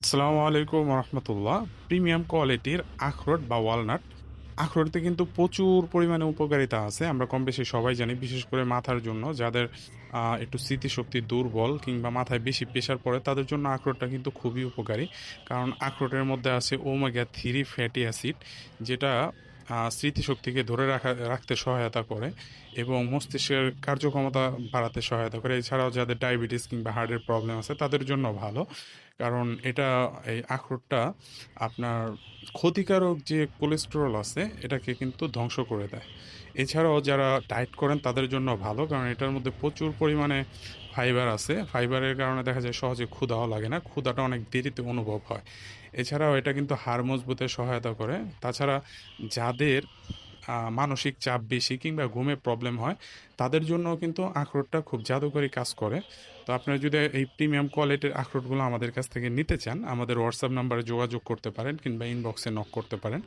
আসসালামু আলাইকুম রহমতুল্লাহ। প্রিমিয়াম কোয়ালিটির আখরোট বা ওয়ালনাট, আখরোটে কিন্তু প্রচুর পরিমাণে উপকারিতা আছে। আমরা কম বেশি সবাই জানি, বিশেষ করে মাথার জন্য যাদের একটু স্মৃতিশক্তি দুর্বল কিংবা মাথায় বেশি প্রেশার পড়ে তাদের জন্য আখরোটটা কিন্তু খুবই উপকারী। কারণ আখরোটের মধ্যে আছে ওমেগা 3 ফ্যাটি অ্যাসিড, যেটা স্মৃতিশক্তিকে ধরে রাখতে সহায়তা করে এবং মস্তিষ্কের কার্যক্ষমতা বাড়াতে সহায়তা করে। এছাড়াও যাদের ডায়াবেটিস কিংবা হার্টের প্রবলেম আছে তাদের জন্য ভালো, কারণ এই আখরোটটা আপনার ক্ষতিকারক যে কোলেস্টেরল আছে এটাকে কিন্তু ধ্বংস করে দেয়। এছাড়াও যারা ডায়েট করেন তাদের জন্য ভালো, কারণ এটার মধ্যে প্রচুর পরিমাণে ফাইবার আছে। ফাইবারের কারণে দেখা যায় সহজে ক্ষুধাও লাগে না, ক্ষুধাটা অনেক দেরিতে অনুভব হয়। এছাড়াও এটা কিন্তু হাড় মজবুতে সহায়তা করে। তাছাড়া যাদের মানসিক চাপ বেশি কিংবা ঘুমে প্রবলেম হয় তাদের জন্যও কিন্তু আখরোটটা খুব জাদুকরী কাজ করে। তো আপনারা যদি এই প্রিমিয়াম কোয়ালিটির আখরোটগুলো আমাদের কাছ থেকে নিতে চান, আমাদের হোয়াটসঅ্যাপ নাম্বারে যোগাযোগ করতে পারেন কিংবা ইনবক্সে নক করতে পারেন।